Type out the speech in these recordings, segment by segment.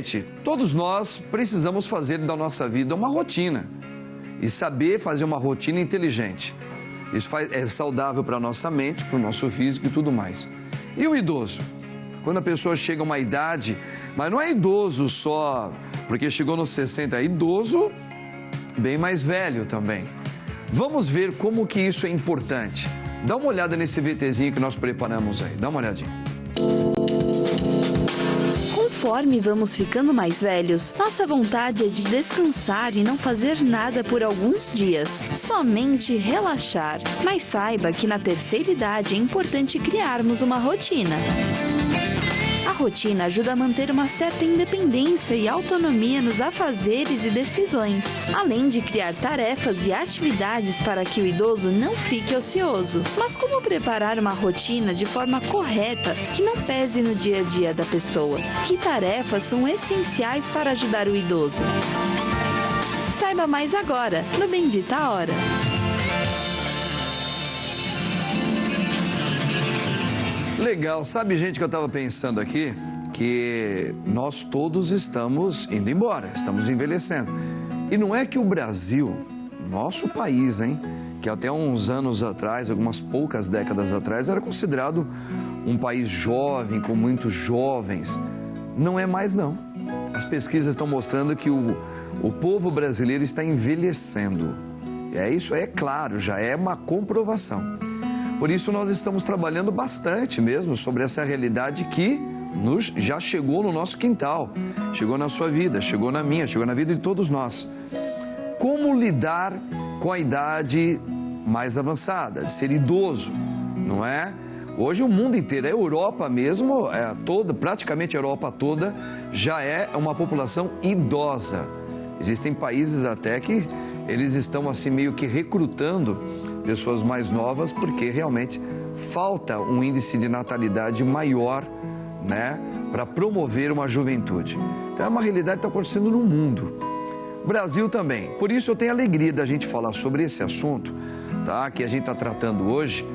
Gente, todos nós precisamos fazer da nossa vida uma rotina e saber fazer uma rotina inteligente. Isso é saudável para a nossa mente, para o nosso físico e tudo mais. E o idoso? Quando a pessoa chega a uma idade, mas não é idoso só porque chegou nos 60, é idoso bem mais velho também. Vamos ver como que isso é importante. Dá uma olhada nesse VTzinho que nós preparamos aí, dá uma olhadinha. Conforme vamos ficando mais velhos, nossa vontade é de descansar e não fazer nada por alguns dias, somente relaxar. Mas saiba que na terceira idade é importante criarmos uma rotina. A rotina ajuda a manter uma certa independência e autonomia nos afazeres e decisões, além de criar tarefas e atividades para que o idoso não fique ocioso. Mas como preparar uma rotina de forma correta que não pese no dia a dia da pessoa? Que tarefas são essenciais para ajudar o idoso? Saiba mais agora, no Bendita Hora. Legal, sabe, gente, que eu estava pensando aqui que nós todos estamos indo embora, estamos envelhecendo. E não é que o Brasil, nosso país, que até uns anos atrás, algumas poucas décadas atrás, era considerado um país jovem, com muitos jovens. Não é mais, não. As pesquisas estão mostrando que o povo brasileiro está envelhecendo. É isso, é claro, já é uma comprovação. Por isso nós estamos trabalhando bastante mesmo sobre essa realidade que já chegou no nosso quintal, chegou na sua vida, chegou na minha, chegou na vida de todos nós. Como lidar com a idade mais avançada, de ser idoso, não é? Hoje o mundo inteiro, a Europa mesmo, praticamente a Europa toda, já é uma população idosa. Existem países até que eles estão assim meio que recrutando pessoas mais novas, porque realmente falta um índice de natalidade maior, né, para promover uma juventude. Então é uma realidade que está acontecendo no mundo. O Brasil também. Por isso eu tenho a alegria da gente falar sobre esse assunto, tá, que a gente está tratando hoje,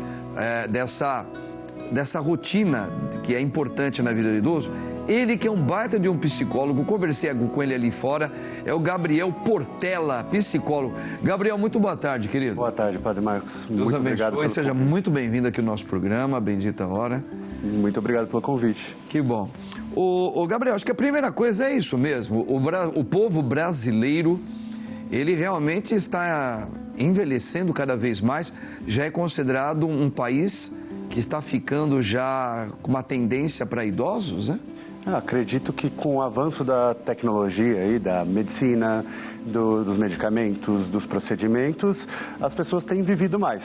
dessa rotina que é importante na vida do idoso. Ele que é um baita de um psicólogo, conversei com ele ali fora, é o Gabriel Portela, psicólogo. Gabriel, muito boa tarde, querido. Boa tarde, Padre Marcos. Deus abençoe, seja muito bem-vindo aqui no nosso programa, Bendita Hora. Muito obrigado pelo convite. Que bom. O Gabriel, acho que a primeira coisa é isso mesmo, o povo brasileiro, ele realmente está envelhecendo cada vez mais, já é considerado um país que está ficando já com uma tendência para idosos, né? Acredito que com o avanço da tecnologia e da medicina, dos medicamentos, dos procedimentos, as pessoas têm vivido mais.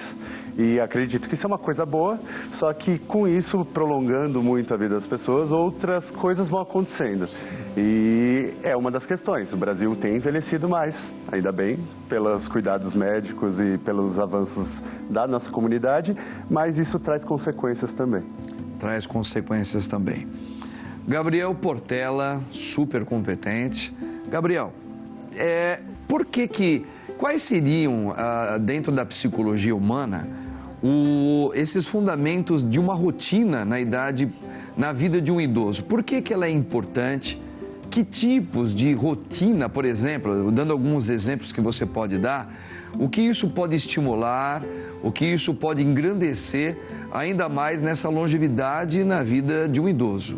E acredito que isso é uma coisa boa, só que com isso, prolongando muito a vida das pessoas, outras coisas vão acontecendo. E é uma das questões. O Brasil tem envelhecido mais, ainda bem, pelos cuidados médicos e pelos avanços da nossa comunidade, mas isso traz consequências também. Traz consequências também. Gabriel Portela, super competente. Gabriel, quais seriam, dentro da psicologia humana, esses fundamentos de uma rotina na vida de um idoso? Por que ela é importante? Que tipos de rotina, por exemplo, dando alguns exemplos que você pode dar, o que isso pode estimular, o que isso pode engrandecer ainda mais nessa longevidade na vida de um idoso?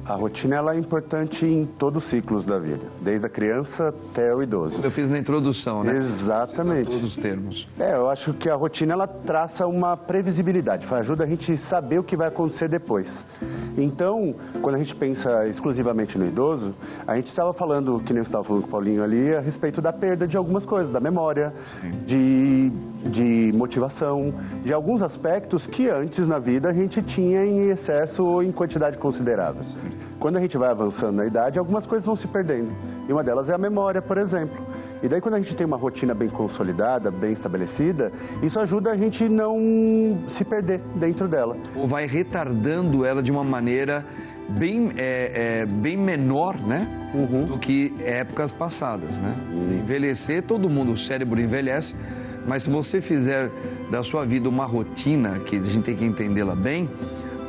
A rotina ela é importante em todos os ciclos da vida, desde a criança até o idoso. Eu fiz na introdução, né? Exatamente. Todos os termos. Eu acho que a rotina ela traça uma previsibilidade, ajuda a gente a saber o que vai acontecer depois. Então, quando a gente pensa exclusivamente no idoso, a gente estava falando, que nem eu estava falando com o Paulinho ali, a respeito da perda de algumas coisas, da memória, de motivação, de alguns aspectos que antes na vida a gente tinha em excesso ou em quantidade considerável. Quando a gente vai avançando na idade, algumas coisas vão se perdendo. E uma delas é a memória, por exemplo. E daí quando a gente tem uma rotina bem consolidada, bem estabelecida, isso ajuda a gente não se perder dentro dela. Ou vai retardando ela de uma maneira bem menor, né? Do que épocas passadas, né? Envelhecer, todo mundo, o cérebro envelhece, mas se você fizer da sua vida uma rotina, que a gente tem que entendê-la bem,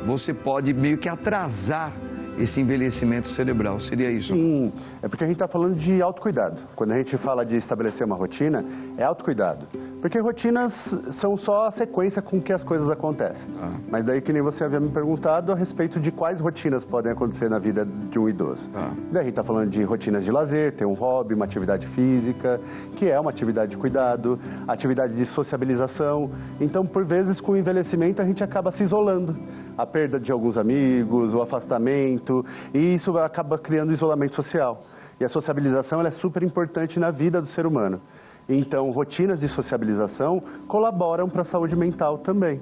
você pode meio que atrasar esse envelhecimento cerebral. Seria isso? Sim, é porque a gente está falando de autocuidado. Quando a gente fala de estabelecer uma rotina, é autocuidado. Porque rotinas são só a sequência com que as coisas acontecem. Mas daí que nem você havia me perguntado a respeito de quais rotinas podem acontecer na vida de um idoso. Daí a gente está falando de rotinas de lazer, ter um hobby, uma atividade física, que é uma atividade de cuidado, atividade de sociabilização. Então, por vezes, com o envelhecimento, a gente acaba se isolando. A perda de alguns amigos, o afastamento, e isso acaba criando isolamento social. E a sociabilização ela é super importante na vida do ser humano. Então, rotinas de sociabilização colaboram para a saúde mental também.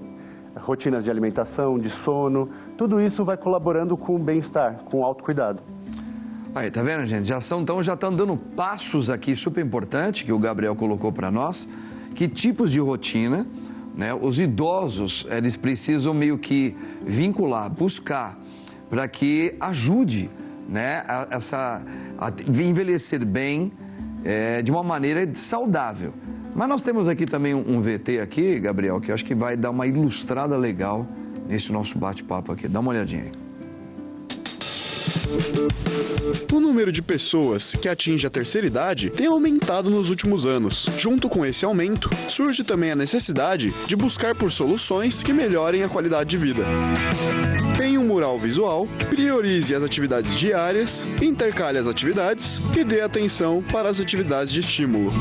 Rotinas de alimentação, de sono, tudo isso vai colaborando com o bem-estar, com o autocuidado. Aí, tá vendo, gente? Já estão dando passos aqui super importantes que o Gabriel colocou para nós. Que tipos de rotina, né? Os idosos, eles precisam meio que vincular, buscar, para que ajude, né, a envelhecer bem, de uma maneira saudável. Mas nós temos aqui também um VT aqui, Gabriel, que eu acho que vai dar uma ilustrada legal nesse nosso bate-papo aqui. Dá uma olhadinha aí. O número de pessoas que atinge a terceira idade tem aumentado nos últimos anos. Junto com esse aumento, surge também a necessidade de buscar por soluções que melhorem a qualidade de vida. Tenha um mural visual, priorize as atividades diárias, intercale as atividades e dê atenção para as atividades de estímulo.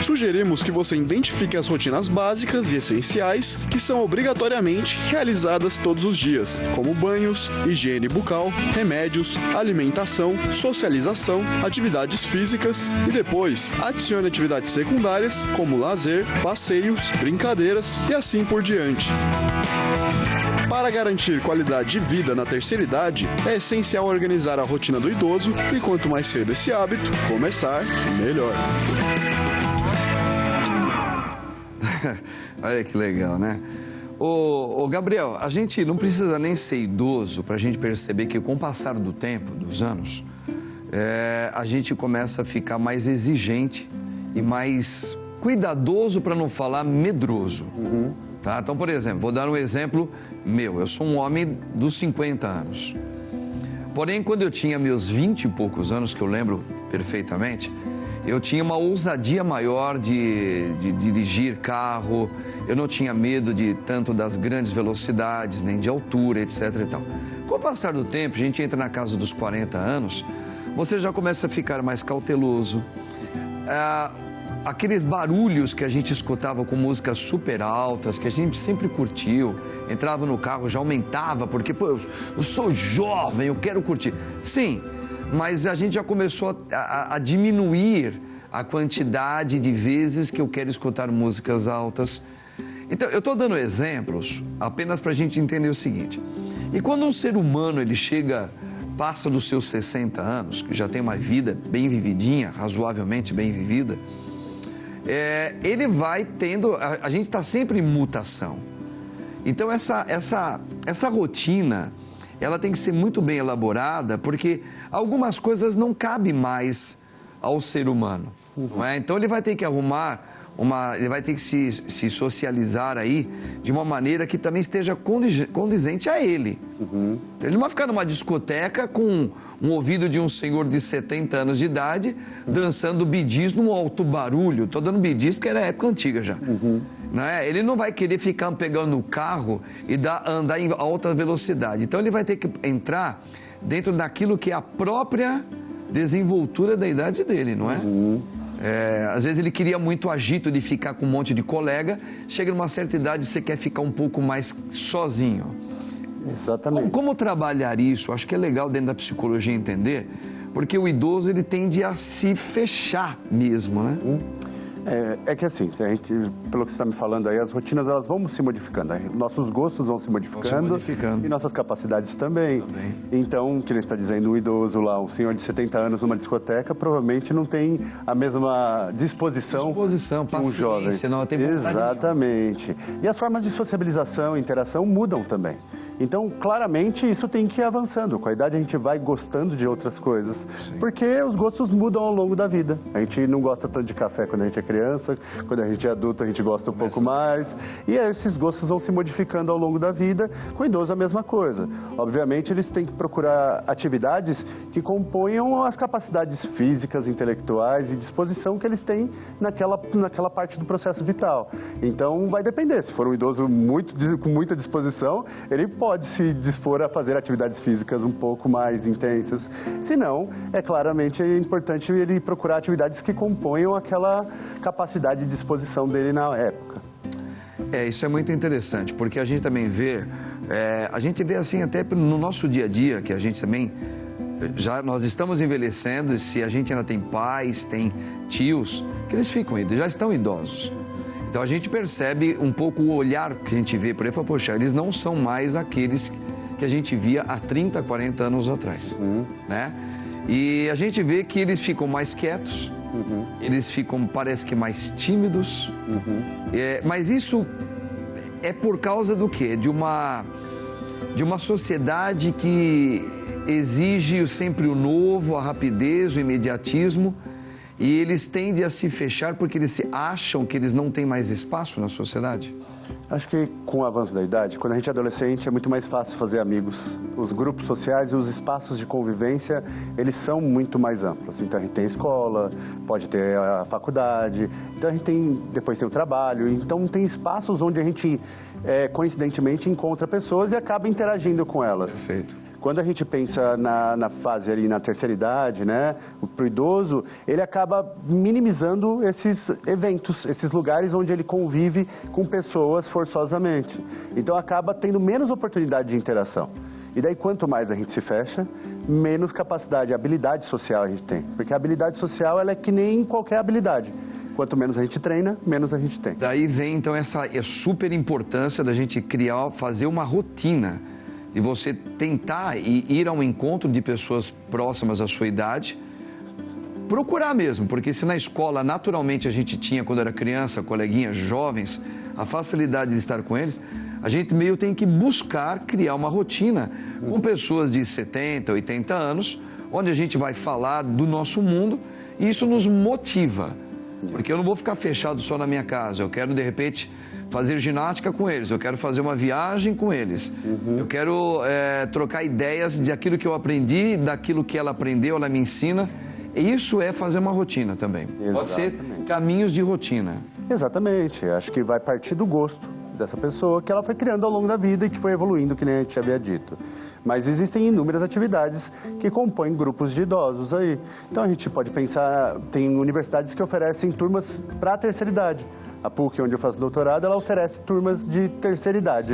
Sugerimos que você identifique as rotinas básicas e essenciais que são obrigatoriamente realizadas todos os dias, como banhos, higiene bucal, remédios, alimentação, socialização, atividades físicas e depois adicione atividades secundárias como lazer, passeios, brincadeiras e assim por diante. Para garantir qualidade de vida na terceira idade, é essencial organizar a rotina do idoso e quanto mais cedo esse hábito começar, melhor. Olha que legal, né? Ô Gabriel, a gente não precisa nem ser idoso para a gente perceber que com o passar do tempo, dos anos, a gente começa a ficar mais exigente e mais cuidadoso, para não falar medroso. Tá? Então, por exemplo, vou dar um exemplo meu. Eu sou um homem dos 50 anos. Porém, quando eu tinha meus 20 e poucos anos, que eu lembro perfeitamente, eu tinha uma ousadia maior de dirigir carro, eu não tinha medo de tanto das grandes velocidades, nem de altura, etc. e tal. Com o passar do tempo, a gente entra na casa dos 40 anos, você já começa a ficar mais cauteloso. Aqueles barulhos que a gente escutava com músicas super altas, que a gente sempre curtiu, entrava no carro, já aumentava, porque, pô, eu sou jovem, eu quero curtir. Sim, mas a gente já começou a diminuir a quantidade de vezes que eu quero escutar músicas altas. Então, eu estou dando exemplos apenas para a gente entender o seguinte. E quando um ser humano, ele passa dos seus 60 anos, que já tem uma vida bem vividinha, razoavelmente bem vivida, ele vai tendo... A gente está sempre em mutação. Então, essa rotina... ela tem que ser muito bem elaborada, porque algumas coisas não cabem mais ao ser humano. Não é? Então, ele vai ter que ele vai ter que se socializar aí de uma maneira que também esteja condizente a ele. Então, ele não vai ficar numa discoteca com um ouvido de um senhor de 70 anos de idade dançando bidis num alto barulho. Estou dando bidis porque era época antiga já. Né? Ele não vai querer ficar pegando o carro e andar em alta velocidade. Então, ele vai ter que entrar dentro daquilo que é a própria desenvoltura da idade dele, não é? Às vezes ele queria muito agito de ficar com um monte de colega, chega numa certa idade e você quer ficar um pouco mais sozinho. Exatamente. Como trabalhar isso? Acho que é legal dentro da psicologia entender, porque o idoso ele tende a se fechar mesmo, né? É que assim, se a gente, pelo que você está me falando aí, as rotinas elas vão se modificando, nossos gostos vão se modificando e nossas capacidades também. Então, que ele está dizendo, um idoso lá, um senhor de 70 anos numa discoteca, provavelmente não tem a mesma disposição que um jovem. Não tem vontade. Exatamente. E as formas de sociabilização e interação mudam também. Então, claramente, isso tem que ir avançando. Com a idade, a gente vai gostando de outras coisas. Sim. Porque os gostos mudam ao longo da vida. A gente não gosta tanto de café quando a gente é criança, quando a gente é adulto, a gente gosta um pouco mais. E esses gostos vão se modificando ao longo da vida. Com o idoso, a mesma coisa. Obviamente, eles têm que procurar atividades que componham as capacidades físicas, intelectuais e disposição que eles têm naquela parte do processo vital. Então, vai depender. Se for um idoso com muita disposição, ele pode se dispor a fazer atividades físicas um pouco mais intensas. Se não, é claramente importante ele procurar atividades que componham aquela capacidade de disposição dele na época. Isso é muito interessante, porque a gente também vê, assim até no nosso dia a dia, que a gente também, nós estamos envelhecendo, e se a gente ainda tem pais, tem tios, que eles já estão idosos. Então a gente percebe um pouco o olhar que a gente vê por aí e fala, poxa, eles não são mais aqueles que a gente via há 30, 40 anos atrás, né? E a gente vê que eles ficam mais quietos, eles ficam, parece que mais tímidos, mas isso é por causa do quê? De uma sociedade que exige sempre o novo, a rapidez, o imediatismo, e eles tendem a se fechar porque eles acham que eles não têm mais espaço na sociedade? Acho que com o avanço da idade, quando a gente é adolescente, é muito mais fácil fazer amigos. Os grupos sociais e os espaços de convivência, eles são muito mais amplos. Então a gente tem a escola, pode ter a faculdade, então a gente depois tem o trabalho. Então tem espaços onde a gente, coincidentemente, encontra pessoas e acaba interagindo com elas. Perfeito. Quando a gente pensa na fase ali, na terceira idade, né, para o idoso, ele acaba minimizando esses eventos, esses lugares onde ele convive com pessoas forçosamente. Então acaba tendo menos oportunidade de interação. E daí quanto mais a gente se fecha, menos capacidade, habilidade social a gente tem. Porque a habilidade social ela é que nem qualquer habilidade. Quanto menos a gente treina, menos a gente tem. Daí vem então essa super importância da gente fazer uma rotina. E você tentar ir ao encontro de pessoas próximas à sua idade, procurar mesmo, porque se na escola naturalmente a gente tinha, quando era criança, coleguinhas jovens, a facilidade de estar com eles, a gente meio tem que buscar criar uma rotina com pessoas de 70, 80 anos, onde a gente vai falar do nosso mundo e isso nos motiva, porque eu não vou ficar fechado só na minha casa, eu quero de repente fazer ginástica com eles, eu quero fazer uma viagem com eles, eu quero trocar ideias de aquilo que eu aprendi, daquilo que ela aprendeu, ela me ensina. E isso é fazer uma rotina também. Exatamente. Pode ser caminhos de rotina. Exatamente, acho que vai partir do gosto dessa pessoa que ela foi criando ao longo da vida e que foi evoluindo, que nem a gente havia dito. Mas existem inúmeras atividades que compõem grupos de idosos aí. Então a gente pode pensar, tem universidades que oferecem turmas para a terceira idade. A PUC, onde eu faço doutorado, ela oferece turmas de terceira idade.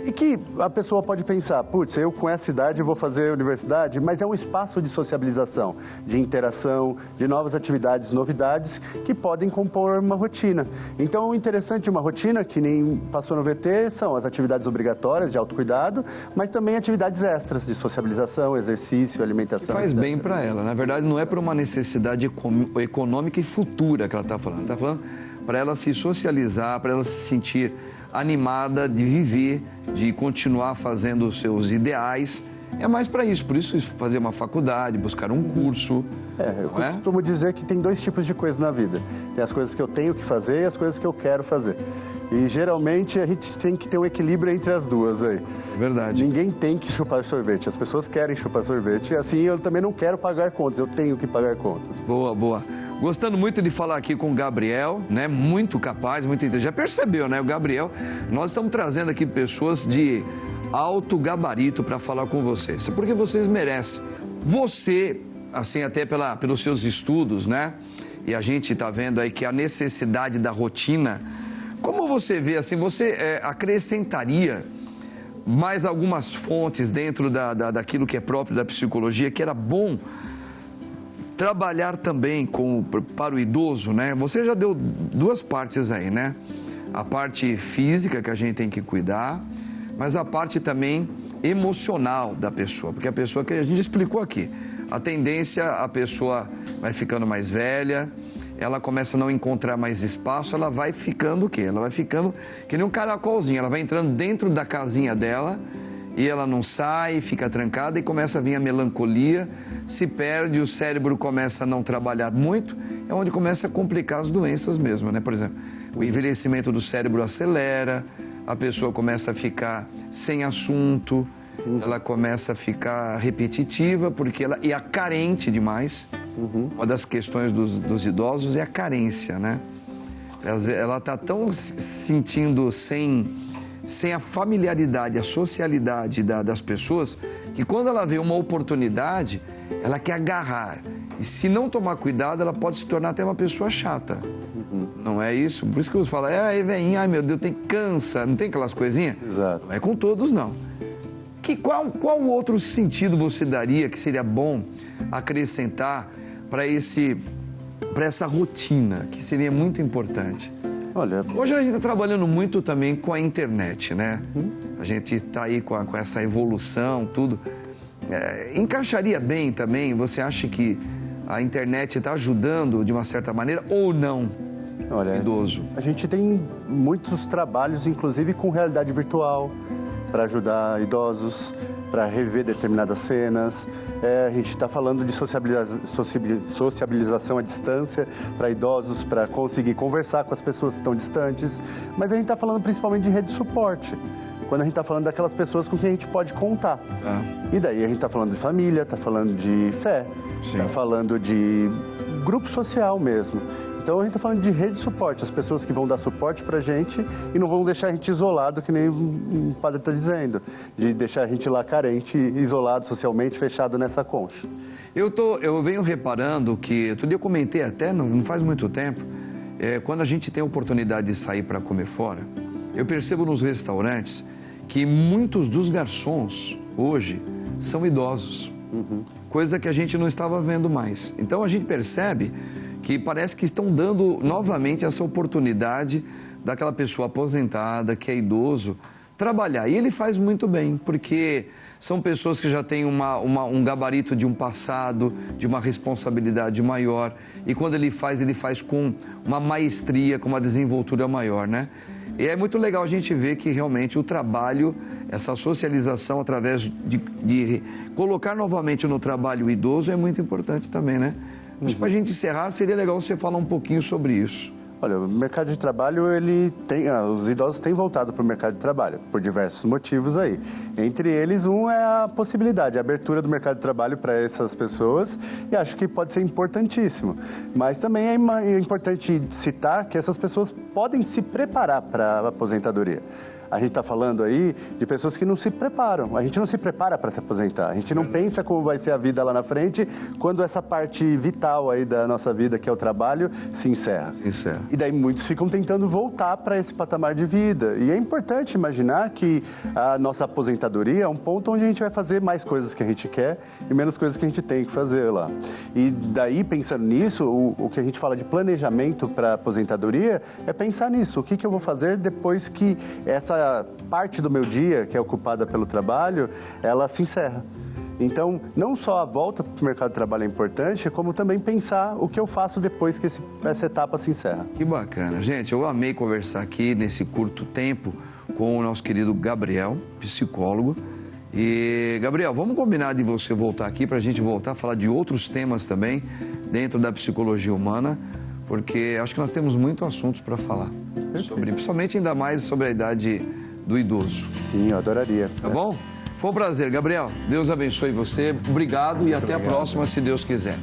E que a pessoa pode pensar, putz, eu com essa idade vou fazer universidade, mas é um espaço de sociabilização, de interação, de novas atividades, novidades que podem compor uma rotina. Então, o interessante de uma rotina, que nem passou no VT, são as atividades obrigatórias de autocuidado, mas também atividades extras de sociabilização, exercício, alimentação. Que faz bem para ela. Na verdade, não é por uma necessidade econômica e futura que ela está falando. Está falando para ela se socializar, para ela se sentir animada de viver, de continuar fazendo os seus ideais. É mais para isso, por isso fazer uma faculdade, buscar um curso. Eu costumo dizer que tem dois tipos de coisas na vida. Tem as coisas que eu tenho que fazer e as coisas que eu quero fazer. E geralmente a gente tem que ter um equilíbrio entre as duas aí. É verdade. Ninguém tem que chupar sorvete, as pessoas querem chupar sorvete. Assim, eu também não quero pagar contas, eu tenho que pagar contas. Boa, boa. Gostando muito de falar aqui com o Gabriel, né? Muito capaz, muito inteligente. Já percebeu, né? O Gabriel, nós estamos trazendo aqui pessoas de alto gabarito para falar com vocês. Porque vocês merecem. Você, assim, até pelos seus estudos, né? E a gente está vendo aí que a necessidade da rotina. Como você vê, assim, você acrescentaria mais algumas fontes dentro daquilo que é próprio da psicologia, que era bom trabalhar também para o idoso, né? Você já deu duas partes aí, né? A parte física que a gente tem que cuidar, mas a parte também emocional da pessoa, porque a pessoa que a gente explicou aqui, a tendência, a pessoa vai ficando mais velha, ela começa a não encontrar mais espaço, ela vai ficando o quê? Ela vai ficando que nem um caracolzinho, ela vai entrando dentro da casinha dela e ela não sai, fica trancada e começa a vir a melancolia, se perde, o cérebro começa a não trabalhar muito, é onde começa a complicar as doenças mesmo, né? Por exemplo, o envelhecimento do cérebro acelera, a pessoa começa a ficar sem assunto, ela começa a ficar repetitiva, porque ela é carente demais. Uma das questões dos idosos é a carência, né? Ela está tão se sentindo sem a familiaridade, a socialidade das pessoas, que quando ela vê uma oportunidade, ela quer agarrar. E se não tomar cuidado, ela pode se tornar até uma pessoa chata. Não é isso? Por isso que eu falo, aí velhinho, ai meu Deus, cansa, não tem aquelas coisinhas? Exato. Não é com todos, não. Qual outro sentido você daria que seria bom acrescentar para essa rotina, que seria muito importante? Olha, hoje a gente está trabalhando muito também com a internet, né? A gente está aí com essa evolução, tudo. Encaixaria bem também? Você acha que a internet está ajudando de uma certa maneira ou não? Olha, idoso. A gente tem muitos trabalhos, inclusive com realidade virtual, para ajudar idosos, para rever determinadas cenas. A gente está falando de sociabilização à distância para idosos, para conseguir conversar com as pessoas que estão distantes. Mas a gente está falando principalmente de rede de suporte, quando a gente está falando daquelas pessoas com quem a gente pode contar. E daí a gente está falando de família, está falando de fé, está falando de grupo social mesmo. Então a gente está falando de rede de suporte, as pessoas que vão dar suporte para a gente e não vão deixar a gente isolado, que nem o padre está dizendo, de deixar a gente lá carente, isolado socialmente, fechado nessa concha. Eu venho reparando que, outro dia eu comentei até, não faz muito tempo, quando a gente tem a oportunidade de sair para comer fora, eu percebo nos restaurantes que muitos dos garçons hoje são idosos, coisa que a gente não estava vendo mais. Então a gente percebe que parece que estão dando novamente essa oportunidade daquela pessoa aposentada, que é idoso, trabalhar. E ele faz muito bem, porque são pessoas que já têm um gabarito de um passado, de uma responsabilidade maior. E quando ele faz com uma maestria, com uma desenvoltura maior, né? E é muito legal a gente ver que realmente o trabalho, essa socialização através de colocar novamente no trabalho o idoso é muito importante também, né? Mas para a gente encerrar, seria legal você falar um pouquinho sobre isso. Olha, o mercado de trabalho, os idosos têm voltado para o mercado de trabalho, por diversos motivos aí. Entre eles, um é a possibilidade, a abertura do mercado de trabalho para essas pessoas, e acho que pode ser importantíssimo. Mas também é importante citar que essas pessoas podem se preparar para a aposentadoria. A gente está falando aí de pessoas que não se preparam. A gente não se prepara para se aposentar. A gente não pensa como vai ser a vida lá na frente quando essa parte vital aí da nossa vida, que é o trabalho, se encerra. E daí muitos ficam tentando voltar para esse patamar de vida. E é importante imaginar que a nossa aposentadoria é um ponto onde a gente vai fazer mais coisas que a gente quer e menos coisas que a gente tem que fazer lá. E daí, pensando nisso, o que a gente fala de planejamento para a aposentadoria é pensar nisso. O que eu vou fazer depois que essa parte do meu dia, que é ocupada pelo trabalho, ela se encerra. Então, não só a volta para o mercado de trabalho é importante, como também pensar o que eu faço depois que essa etapa se encerra. Que bacana. Gente, eu amei conversar aqui nesse curto tempo com o nosso querido Gabriel, psicólogo. E, Gabriel, vamos combinar de você voltar aqui para a gente voltar a falar de outros temas também dentro da psicologia humana, porque acho que nós temos muitos assuntos para falar. Principalmente ainda mais sobre a idade do idoso. Sim, eu adoraria. Tá bom? Foi um prazer, Gabriel. Deus abençoe você. Obrigado e até a próxima, se Deus quiser.